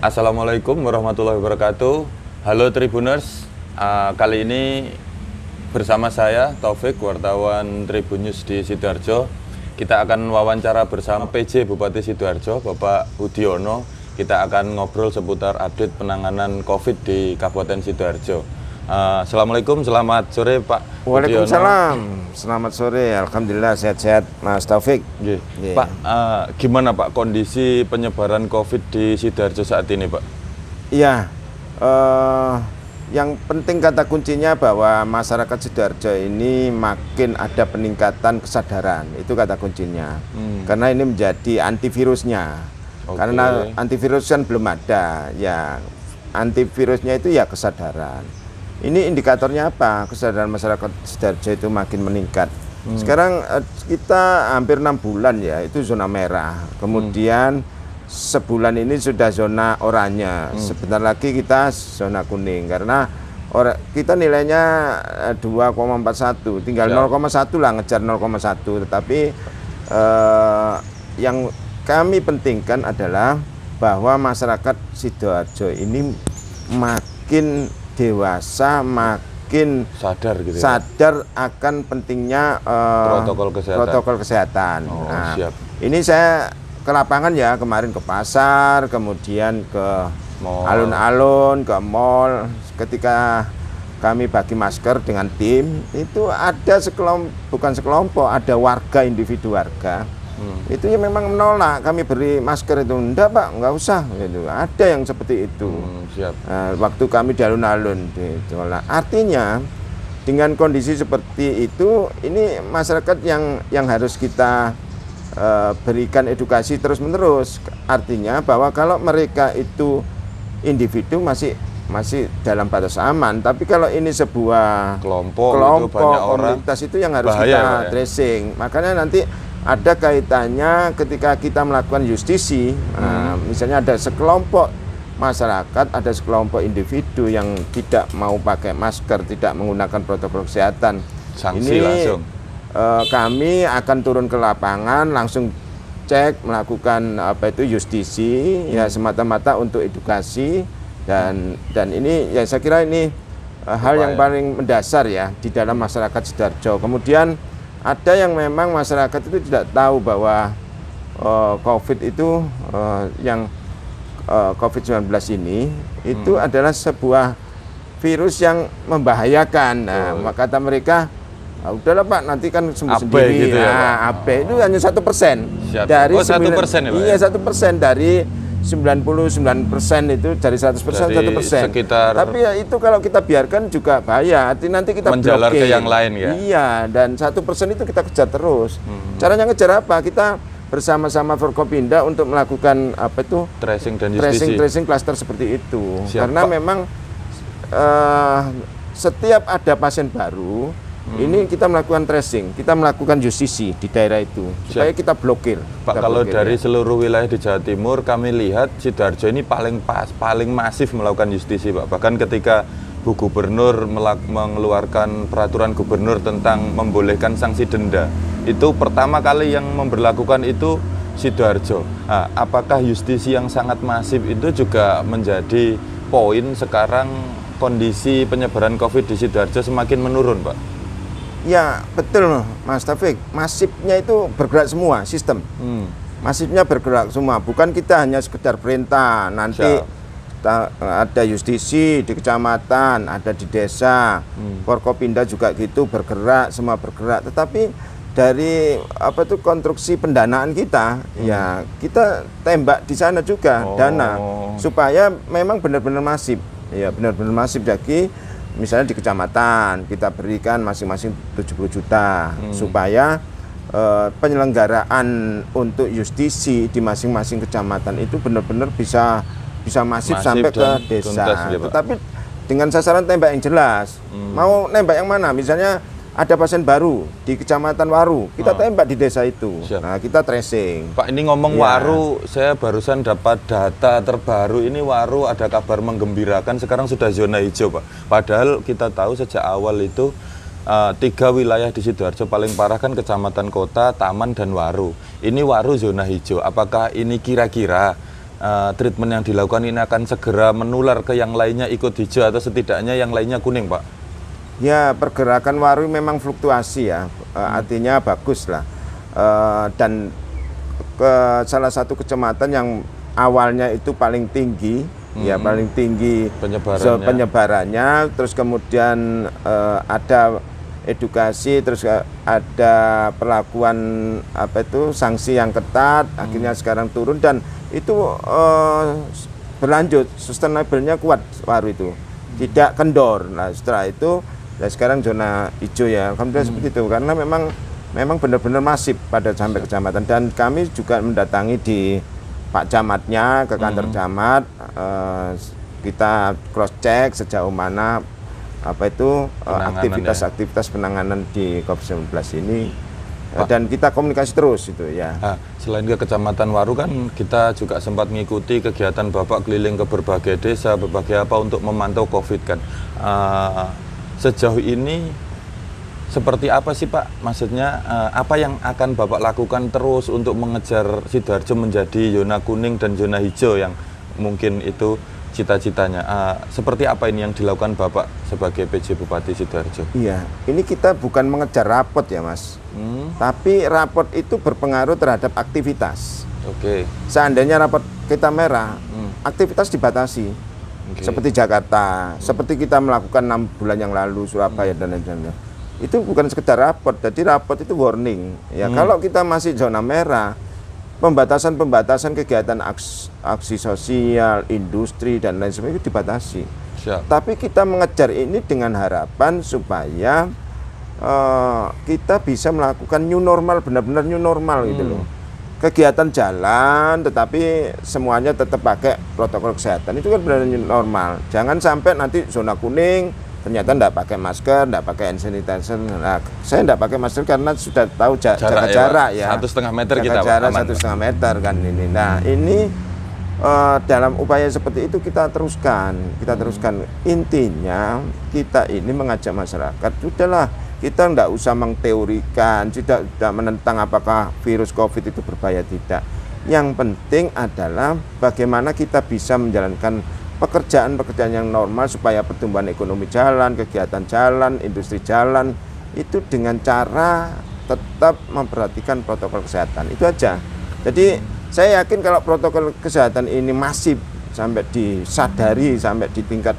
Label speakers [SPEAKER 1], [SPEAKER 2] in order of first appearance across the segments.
[SPEAKER 1] Assalamualaikum warahmatullahi wabarakatuh. Halo Tribuners, kali ini bersama saya Taufik, wartawan Tribun News di Sidoarjo. Kita akan wawancara bersama PJ Bupati Sidoarjo, Bapak Udiono. Kita akan ngobrol seputar update penanganan COVID di Kabupaten Sidoarjo. Assalamualaikum, selamat sore Pak Udiono.
[SPEAKER 2] Waalaikumsalam, selamat sore. Alhamdulillah sehat-sehat Mas Taufik.
[SPEAKER 1] Yeah. Pak, gimana Pak kondisi penyebaran COVID di Sidoarjo saat ini Pak?
[SPEAKER 2] Iya, yang penting kata kuncinya bahwa masyarakat Sidoarjo ini makin ada peningkatan kesadaran, itu kata kuncinya. Karena ini menjadi antivirusnya. Karena antivirus kan belum ada, ya antivirusnya itu ya kesadaran. Ini indikatornya apa? Kesadaran masyarakat Sidoarjo itu makin meningkat. Sekarang kita hampir 6 bulan ya, itu zona merah. Kemudian sebulan ini sudah zona oranye. Sebentar lagi kita zona kuning. Karena kita nilainya 2,41, tinggal 0,1 lah, ngejar 0,1. Tetapi yang kami pentingkan adalah bahwa masyarakat Sidoarjo ini makin dewasa, makin
[SPEAKER 1] sadar gitu ya?
[SPEAKER 2] Sadar akan pentingnya protokol kesehatan.
[SPEAKER 1] Siap.
[SPEAKER 2] Ini saya ke lapangan ya, kemarin ke pasar, kemudian ke alun-alun, ke mall. Ketika kami bagi masker dengan tim, itu ada bukan sekelompok, ada warga, individu warga. Itu ya memang menolak kami beri masker itu. Enggak Pak, enggak usah gitu. Ada yang seperti itu.
[SPEAKER 1] Siap.
[SPEAKER 2] Waktu kami di alun-alun ditolak. Artinya dengan kondisi seperti itu, ini masyarakat yang harus kita berikan edukasi terus-menerus. Artinya bahwa kalau mereka itu individu masih dalam batas aman, tapi kalau ini sebuah kelompok
[SPEAKER 1] itu banyak
[SPEAKER 2] komunitas
[SPEAKER 1] orang,
[SPEAKER 2] itu yang harus
[SPEAKER 1] bahaya,
[SPEAKER 2] kita tracing. Makanya nanti ada kaitannya ketika kita melakukan justisi, misalnya ada sekelompok masyarakat, ada sekelompok individu yang tidak mau pakai masker, tidak menggunakan protokol kesehatan.
[SPEAKER 1] Sanksi
[SPEAKER 2] ini
[SPEAKER 1] langsung.
[SPEAKER 2] Kami akan turun ke lapangan, langsung cek, melakukan justisi, ya semata-mata untuk edukasi dan ini ya saya kira ini hal yang paling mendasar ya di dalam masyarakat Sidoarjo. Kemudian ada yang memang masyarakat itu tidak tahu bahwa COVID itu COVID-19 ini itu adalah sebuah virus yang membahayakan. Nah, kata mereka, udahlah Pak, nanti kan sembuh sendiri.
[SPEAKER 1] Gitu ya,
[SPEAKER 2] AB itu hanya 1% dari
[SPEAKER 1] 1% ya, Pak?
[SPEAKER 2] Iya, 1% dari 99% itu dari 100% 1%.
[SPEAKER 1] Sekitar.
[SPEAKER 2] Tapi ya itu kalau kita biarkan juga bahaya. Nanti kita
[SPEAKER 1] menjalar
[SPEAKER 2] blokir.
[SPEAKER 1] Ke yang lain ya.
[SPEAKER 2] Iya, dan 1% itu kita kejar terus. Caranya ngejar apa? Kita bersama-sama Forkopimda untuk melakukan
[SPEAKER 1] tracing dan justisi.
[SPEAKER 2] Tracing klaster seperti itu.
[SPEAKER 1] Siap,
[SPEAKER 2] karena
[SPEAKER 1] Pak.
[SPEAKER 2] memang setiap ada pasien baru, ini kita melakukan tracing, kita melakukan justisi di daerah itu supaya kita blokir.
[SPEAKER 1] Pak, kalau dari seluruh wilayah di Jawa Timur kami lihat Sidoarjo ini paling masif melakukan justisi Pak. Bahkan ketika Bu Gubernur mengeluarkan peraturan gubernur tentang membolehkan sanksi denda, itu pertama kali yang memberlakukan itu Sidoarjo. Nah, apakah justisi yang sangat masif itu juga menjadi poin sekarang kondisi penyebaran COVID di Sidoarjo semakin menurun Pak?
[SPEAKER 2] Ya betul Mas Taufik, masifnya itu bergerak semua sistem. Masifnya bergerak semua, bukan kita hanya sekedar perintah. Nanti ada justisi di kecamatan, ada di desa, Forkopimda juga gitu bergerak, semua bergerak. Tetapi dari konstruksi pendanaan kita, ya kita tembak di sana juga dana supaya memang benar-benar masif, ya benar-benar masif. Jadi misalnya di kecamatan kita berikan masing-masing 70 juta supaya penyelenggaraan untuk justisi di masing-masing kecamatan itu benar-benar bisa masif sampai ke desa. Tetapi dengan sasaran tembak yang jelas. Mau nembak yang mana? Misalnya ada pasien baru di Kecamatan Waru, kita tembak di desa itu.
[SPEAKER 1] Siap.
[SPEAKER 2] Nah, kita tracing.
[SPEAKER 1] Pak, ini ngomong Waru, saya barusan dapat data terbaru. Ini Waru ada kabar menggembirakan, sekarang sudah zona hijau, Pak. Padahal kita tahu sejak awal itu 3 wilayah di Sidoarjo paling parah kan Kecamatan Kota, Taman, dan Waru. Ini Waru zona hijau. Apakah ini kira-kira treatment yang dilakukan ini akan segera menular ke yang lainnya ikut hijau atau setidaknya yang lainnya kuning, Pak?
[SPEAKER 2] Ya, pergerakan waru memang fluktuasi ya, artinya bagus lah. Dan salah satu kecamatan yang awalnya itu paling tinggi, ya paling tinggi penyebarannya, terus kemudian ada edukasi, terus ada perlakuan sanksi yang ketat, akhirnya sekarang turun dan itu berlanjut, sustainable-nya kuat waru itu, tidak kendor. Nah setelah itu, nah sekarang zona hijau ya, alhamdulillah seperti itu, karena memang benar-benar masif pada sampai kecamatan dan kami juga mendatangi di Pak Camatnya ke kantor camat, kita cross check sejauh mana aktivitas penanganan di COVID-19 ini. Dan kita komunikasi terus itu ya.
[SPEAKER 1] Selain ke Kecamatan Waru kan kita juga sempat mengikuti kegiatan Bapak keliling ke berbagai desa, berbagai apa untuk memantau COVID kan. Sejauh ini seperti apa sih Pak? Maksudnya apa yang akan Bapak lakukan terus untuk mengejar Sidoarjo menjadi zona kuning dan zona hijau yang mungkin itu cita-citanya. Seperti apa ini yang dilakukan Bapak sebagai PJ Bupati Sidoarjo?
[SPEAKER 2] Iya, ini kita bukan mengejar rapot ya Mas. Tapi rapot itu berpengaruh terhadap aktivitas.
[SPEAKER 1] Oke.
[SPEAKER 2] Seandainya rapot kita merah, aktivitas dibatasi. Seperti Jakarta, seperti kita melakukan 6 bulan yang lalu Surabaya dan lain-lain. Itu bukan sekedar rapot, jadi rapot itu warning. Ya, kalau kita masih zona merah, pembatasan kegiatan aksi sosial, industri dan lain sebagainya itu dibatasi.
[SPEAKER 1] Siap.
[SPEAKER 2] Tapi kita mengejar ini dengan harapan supaya kita bisa melakukan new normal, benar-benar new normal gitu loh. Kegiatan jalan, tetapi semuanya tetap pakai protokol kesehatan. Itu kan benar-benar new normal. Jangan sampai nanti zona kuning, ternyata enggak pakai masker, enggak pakai hand sanitizer. Nah, saya enggak pakai masker karena sudah tahu jaga jarak ya.
[SPEAKER 1] 1,5 meter
[SPEAKER 2] jaga
[SPEAKER 1] kita
[SPEAKER 2] jarak
[SPEAKER 1] aman.
[SPEAKER 2] 1,5 meter kan ini. Nah, ini dalam upaya seperti itu kita teruskan. Intinya kita ini mengajak masyarakat, sudahlah kita enggak usah mengteorikan, tidak menentang apakah virus COVID itu berbahaya tidak. Yang penting adalah bagaimana kita bisa menjalankan pekerjaan yang normal supaya pertumbuhan ekonomi jalan, kegiatan jalan, industri jalan, itu dengan cara tetap memperhatikan protokol kesehatan. Itu aja. Jadi saya yakin kalau protokol kesehatan ini masif sampai disadari sampai di tingkat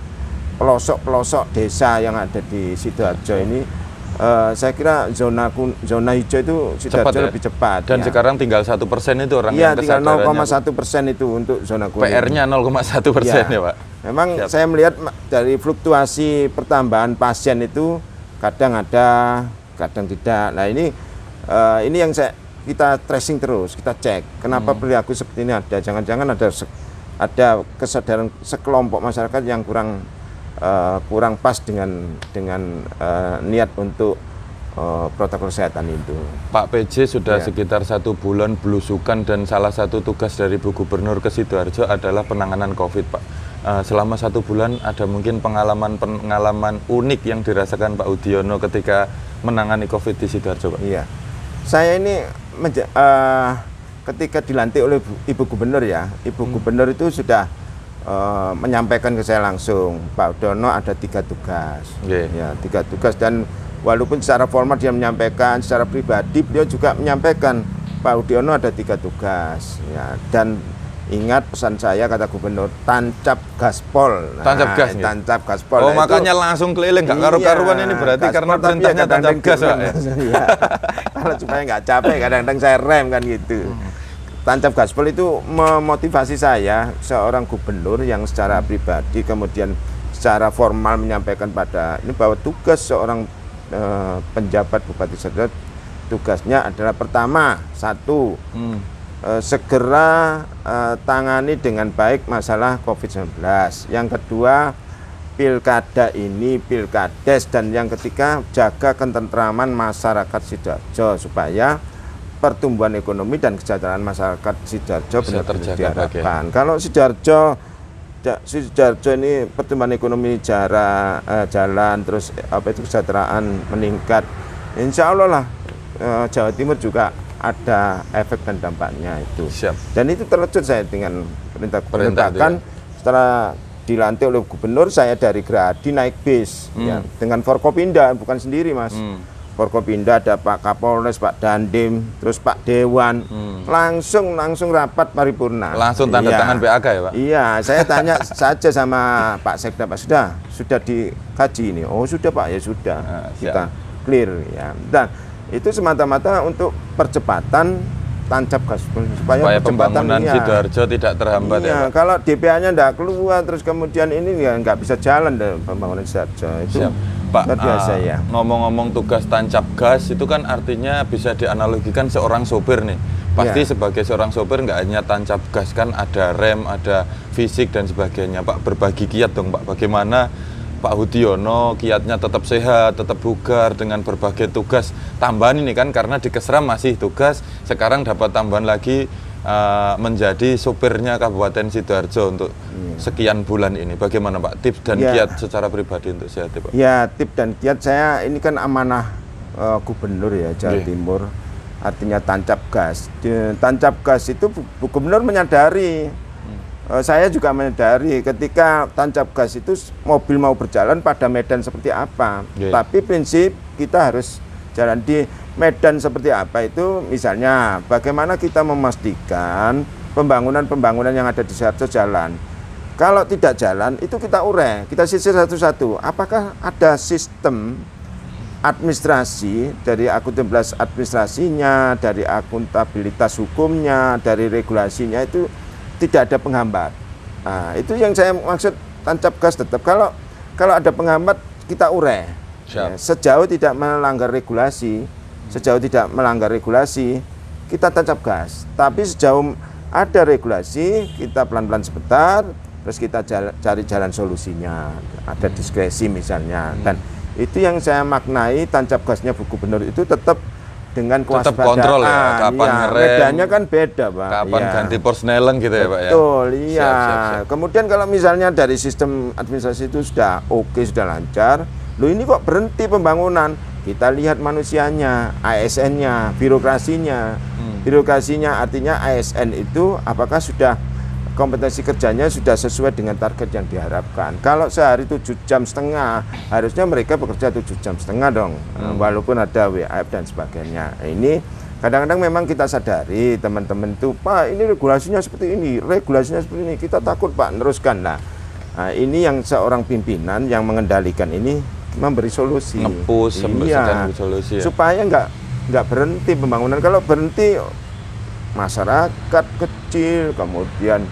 [SPEAKER 2] pelosok-pelosok desa yang ada di Sidoarjo ini, saya kira zona hijau itu Sidoarjo lebih cepat.
[SPEAKER 1] Dan
[SPEAKER 2] ya.
[SPEAKER 1] sekarang tinggal 1% itu orang yang
[SPEAKER 2] kesadarannya. Iya, tinggal 0,1% itu untuk zona kuning.
[SPEAKER 1] PR-nya 0,1% ya Pak?
[SPEAKER 2] Memang saya melihat dari fluktuasi pertambahan pasien itu kadang ada, kadang tidak. Nah ini yang kita tracing terus, kita cek. Kenapa perilaku seperti ini ada? Jangan-jangan ada kesadaran sekelompok masyarakat yang kurang pas dengan niat untuk protokol kesehatan itu.
[SPEAKER 1] Pak PJ sudah sekitar 1 bulan belusukan dan salah satu tugas dari Bu Gubernur ke Sidoarjo adalah penanganan COVID, Pak. Selama 1 bulan ada mungkin pengalaman unik yang dirasakan Pak Udiono ketika menangani COVID di Sidoarjo, Pak? Iya,
[SPEAKER 2] saya ini ketika dilantik oleh Ibu Gubernur ya, Ibu Gubernur itu sudah menyampaikan ke saya langsung, Pak Udiono ada 3 tugas, ya 3 tugas, dan walaupun secara formal dia menyampaikan, secara pribadi beliau juga menyampaikan Pak Udiono ada 3 tugas, ya, dan ingat pesan saya kata Gubernur, tancap gaspol. Nah, tancap gaspol.
[SPEAKER 1] Oh, nah, makanya itu, langsung keliling nggak karu-karuan ini berarti karena perintahnya tancap gas, Pak.
[SPEAKER 2] Ya. Kalau supaya nggak capek, kadang-kadang saya rem kan gitu. Tancap gaspol itu memotivasi saya, seorang gubernur yang secara pribadi kemudian secara formal menyampaikan pada ini bahwa tugas seorang penjabat Bupati Sidoarjo, tugasnya adalah pertama, 1, segera tangani dengan baik masalah COVID-19. Yang kedua, pilkada ini, pilkades, dan yang ketiga, jaga ketentraman masyarakat Sidoarjo supaya pertumbuhan ekonomi dan kesejahteraan masyarakat Sidoarjo benar-benar diharapkan. Kalau Sidoarjo ini pertumbuhan ekonomi jalan, terus kesejahteraan meningkat, insya Allah lah Jawa Timur juga ada efek dan dampaknya itu.
[SPEAKER 1] Siap.
[SPEAKER 2] Dan itu terwujud saya dengan perintah gubernur. Bahkan setelah dilantik oleh gubernur, saya dari Gradi naik bis ya, dengan Forkopimda, bukan sendiri Mas. Forkopimda ada Pak Kapolres, Pak Dandim, terus Pak Dewan, langsung rapat paripurna.
[SPEAKER 1] Langsung tanda tangan PAK ya Pak?
[SPEAKER 2] Iya, saya tanya saja sama Pak Sekda, Pak sudah dikaji ini. Oh sudah Pak, ya sudah, kita clear ya. Dan itu semata-mata untuk percepatan tancap gas supaya
[SPEAKER 1] pembangunan Sidoarjo tidak terhambat ya Pak?
[SPEAKER 2] Kalau DPA-nya tidak keluar terus kemudian ini ya nggak bisa jalan deh pembangunan Sidoarjo itu.
[SPEAKER 1] Pak,
[SPEAKER 2] biasa ya.
[SPEAKER 1] Ngomong-ngomong tugas tancap gas itu kan artinya bisa dianalogikan seorang sopir nih. Pasti sebagai seorang sopir nggak hanya tancap gas, kan ada rem, ada fisik dan sebagainya. Pak, berbagi kiat dong Pak, bagaimana Pak Hudiono kiatnya tetap sehat, tetap bugar dengan berbagai tugas tambahan ini kan, karena di Kesram masih tugas, sekarang dapat tambahan lagi menjadi sopirnya Kabupaten Sidoarjo untuk sekian bulan ini. Bagaimana Pak tips dan kiat secara pribadi untuk sehat Pak?
[SPEAKER 2] Ya, tips dan kiat saya ini kan amanah gubernur ya Jawa Timur, artinya tancap gas. Tancap gas itu gubernur menyadari, saya juga menyadari ketika tancap gas itu mobil mau berjalan pada medan seperti apa. Tapi prinsip kita harus jalan di medan seperti apa itu, misalnya bagaimana kita memastikan pembangunan yang ada di Sidoarjo jalan. Kalau tidak jalan itu kita urai, kita sisir satu-satu. Apakah ada sistem administrasi, dari akuntabilitas administrasinya, dari akuntabilitas hukumnya, dari regulasinya itu tidak ada penghambat. Nah, itu yang saya maksud tancap gas tetap. Kalau ada penghambat kita urai. Ya, sejauh tidak melanggar regulasi, kita tancap gas. Tapi sejauh ada regulasi, kita pelan-pelan sebentar, terus kita cari jalan solusinya. Ada diskresi misalnya. Dan itu yang saya maknai tancap gasnya Bu Gubernur itu tetap dengan kewaspadaan.
[SPEAKER 1] Tetap kontrol ya, kapan ngerem.
[SPEAKER 2] Medannya kan beda Pak.
[SPEAKER 1] Kapan ganti persneleng gitu ya Pak ya?
[SPEAKER 2] Betul, iya.
[SPEAKER 1] Siap.
[SPEAKER 2] Kemudian kalau misalnya dari sistem administrasi itu sudah oke, sudah lancar, loh ini kok berhenti pembangunan? Kita lihat manusianya, ASN-nya, birokrasinya. Birokrasinya artinya ASN itu apakah sudah kompetensi kerjanya sudah sesuai dengan target yang diharapkan. Kalau sehari 7,5 jam, harusnya mereka bekerja 7,5 jam dong, walaupun ada WAF dan sebagainya. Nah, ini kadang-kadang memang kita sadari teman-teman itu, Pak ini regulasinya seperti ini, kita takut Pak neruskan. Nah, ini yang seorang pimpinan yang mengendalikan ini memberi solusi,
[SPEAKER 1] ngepus sedang solusi ya?
[SPEAKER 2] Supaya nggak berhenti pembangunan. Kalau berhenti masyarakat kecil, kemudian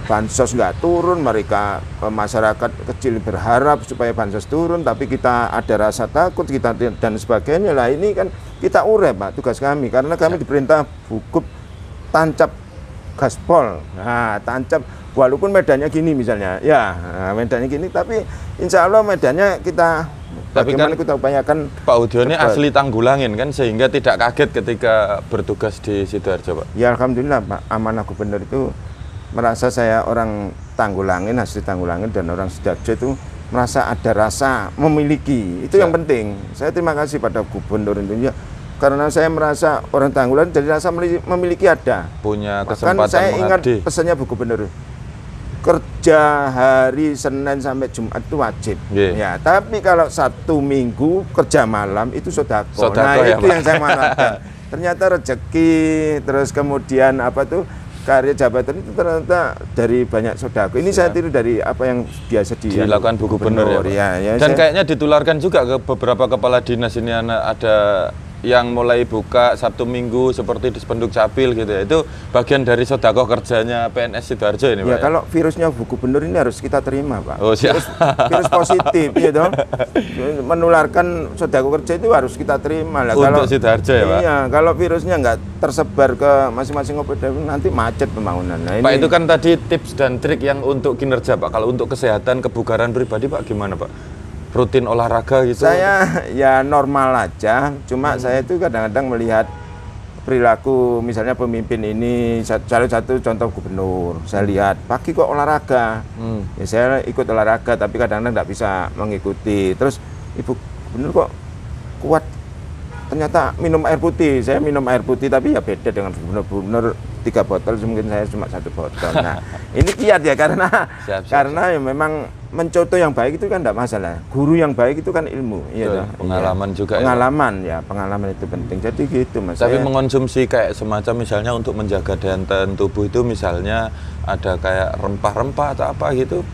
[SPEAKER 2] bansos nggak turun, masyarakat kecil berharap supaya bansos turun, tapi kita ada rasa takut kita dan sebagainya. Lah ini kan kita urai Pak, tugas kami, karena kami diperintah Bukub tancap gaspol. Nah, tancap walaupun medannya gini misalnya, medannya gini, tapi insya Allah medannya kita bagaimana kita upayakan.
[SPEAKER 1] Pak Hudiono asli Tanggulangin kan, sehingga tidak kaget ketika bertugas di Sidoarjo Pak?
[SPEAKER 2] Ya Alhamdulillah Pak, amanah gubernur itu merasa saya orang Tanggulangin, asli Tanggulangin, dan orang Sidoarjo itu merasa ada rasa memiliki, itu yang penting. Saya terima kasih pada gubernur Indonesia, karena saya merasa orang Tanggulangin jadi rasa memiliki ada.
[SPEAKER 1] Punya kesempatan
[SPEAKER 2] saya ingat
[SPEAKER 1] mengabdi.
[SPEAKER 2] pesannya Bu Gubernur, kerja hari Senin sampai Jumat itu wajib. Ya, tapi kalau Sabtu Minggu kerja malam itu sodako. Nah, ya, itu Pak, yang saya manfaatkan. Ternyata rezeki, terus kemudian karya jabatan itu ternyata dari banyak sodako. Ini saya tiru dari apa yang biasa
[SPEAKER 1] dilakukan Bu Gubernur ya. Dan kayaknya ditularkan juga ke beberapa kepala dinas ini, ada yang mulai buka Sabtu Minggu seperti di Spenduk Capil gitu ya. Itu bagian dari sedekah kerjanya PNS Sidoarjo ini Pak. Ya, kalau
[SPEAKER 2] virusnya Bu Gubernur ini harus kita terima Pak.
[SPEAKER 1] Oh, siap.
[SPEAKER 2] Virus positif gitu. Menularkan sedekah kerja itu harus kita terima lah.
[SPEAKER 1] Untuk Sidoarjo ya Pak.
[SPEAKER 2] Iya, kalau virusnya nggak tersebar ke masing-masing OPD nanti macet pembangunan. Nah,
[SPEAKER 1] Pak, itu kan tadi tips dan trik yang untuk kinerja Pak. Kalau untuk kesehatan, kebugaran pribadi Pak gimana Pak? Rutin olahraga gitu?
[SPEAKER 2] Saya ya normal aja, cuma saya itu kadang-kadang melihat perilaku misalnya pemimpin ini, salah satu contoh gubernur, saya lihat pagi kok olahraga, ya saya ikut olahraga tapi kadang-kadang nggak bisa mengikuti. Terus Ibu Gubernur kok kuat ternyata minum air putih. Saya minum air putih tapi ya beda dengan gubernur 3 botol, mungkin saya cuma 1 botol. Nah, ini kiat ya karena ya memang mencontoh yang baik itu kan tidak masalah. Guru yang baik itu kan ilmu, iya.
[SPEAKER 1] Pengalaman juga.
[SPEAKER 2] Pengalaman itu penting. Jadi gitu Mas.
[SPEAKER 1] Tapi mengonsumsi kayak semacam misalnya untuk menjaga daya tahan tubuh itu misalnya ada kayak rempah-rempah atau apa gitu.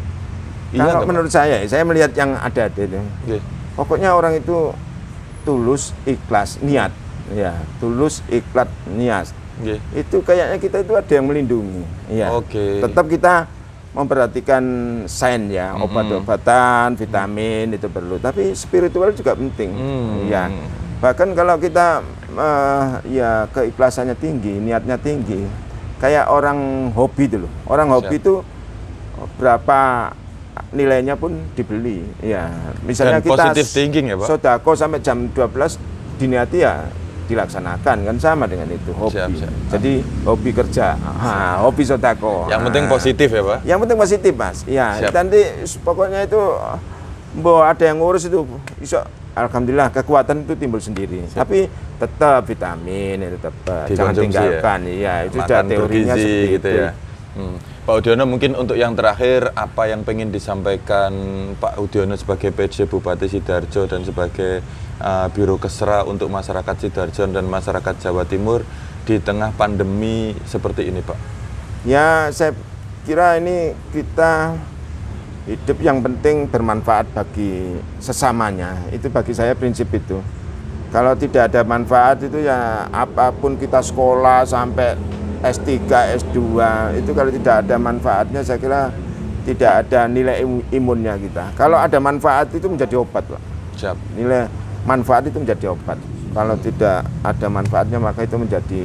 [SPEAKER 2] Kalau menurut saya melihat yang ada itu. Pokoknya orang itu tulus, ikhlas, niat. Ya, tulus, ikhlas, niat. Itu kayaknya kita itu ada yang melindungi. Ya. Tetap kita memperhatikan sains ya, obat-obatan, vitamin itu perlu. Tapi spiritual juga penting. Ya. Bahkan kalau kita ya keikhlasannya tinggi, niatnya tinggi. Kayak orang hobi itu loh. Orang hobi itu berapa nilainya pun dibeli, ya. Misalnya
[SPEAKER 1] dan
[SPEAKER 2] kita
[SPEAKER 1] positive thinking ya Pak?
[SPEAKER 2] Sodako sampai jam 12 diniati ya dilaksanakan, kan sama dengan itu hobi. Jadi hobi kerja, hobi sodako.
[SPEAKER 1] Yang penting positif ya Pak?
[SPEAKER 2] Yang penting positif Mas, ya. Nanti pokoknya itu ada yang ngurus itu, alhamdulillah kekuatan itu timbul sendiri. Tapi tetap vitamin itu tetap jangan tinggalkan, ya. Itu sudah teorinya seperti
[SPEAKER 1] gitu
[SPEAKER 2] itu.
[SPEAKER 1] Ya. Pak Udiono, mungkin untuk yang terakhir, apa yang ingin disampaikan Pak Udiono sebagai PJ Bupati Sidoarjo dan sebagai Biro Kesra untuk masyarakat Sidoarjo dan masyarakat Jawa Timur di tengah pandemi seperti ini Pak? Ya, saya kira ini kita hidup yang penting bermanfaat bagi sesamanya. Itu bagi saya prinsip itu. Kalau tidak ada manfaat itu ya apapun kita sekolah sampai S3, S2 itu kalau tidak ada manfaatnya saya kira tidak ada nilai imunnya kita. Kalau ada manfaat itu menjadi obat Pak. Nilai manfaat itu menjadi obat. Kalau tidak ada manfaatnya maka itu menjadi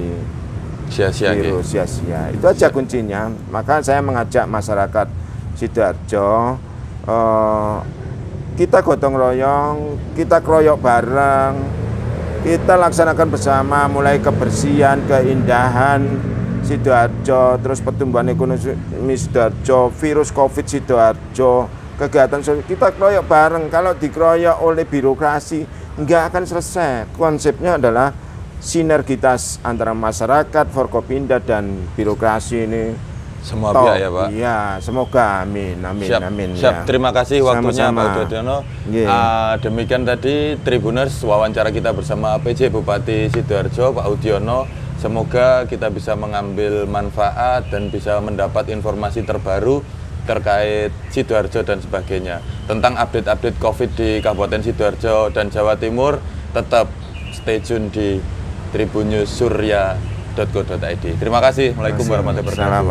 [SPEAKER 1] sia-sia. Itu aja kuncinya. Maka saya mengajak masyarakat Sidoarjo kita gotong royong, kita keroyok bareng, kita laksanakan bersama mulai kebersihan, keindahan Sidoarjo, terus pertumbuhan ekonomi Sidoarjo, virus COVID Sidoarjo, kegiatan sosial kita keroyok bareng. Kalau dikeroyok oleh birokrasi nggak akan selesai. Konsepnya adalah sinergitas antara masyarakat, Forkopimda dan birokrasi ini. Semua pihak ya Pak?
[SPEAKER 2] Iya, semoga amin.
[SPEAKER 1] Siap. Terima kasih waktunya Pak Udiono. Demikian tadi Tribuners wawancara kita bersama PJ Bupati Sidoarjo Pak Udiono. Semoga kita bisa mengambil manfaat dan bisa mendapat informasi terbaru terkait Sidoarjo dan sebagainya. Tentang update-update COVID di Kabupaten Sidoarjo dan Jawa Timur, tetap stay tune di tribunnews surya.co.id. Terima kasih. Waalaikumsalam warahmatullahi wabarakatuh.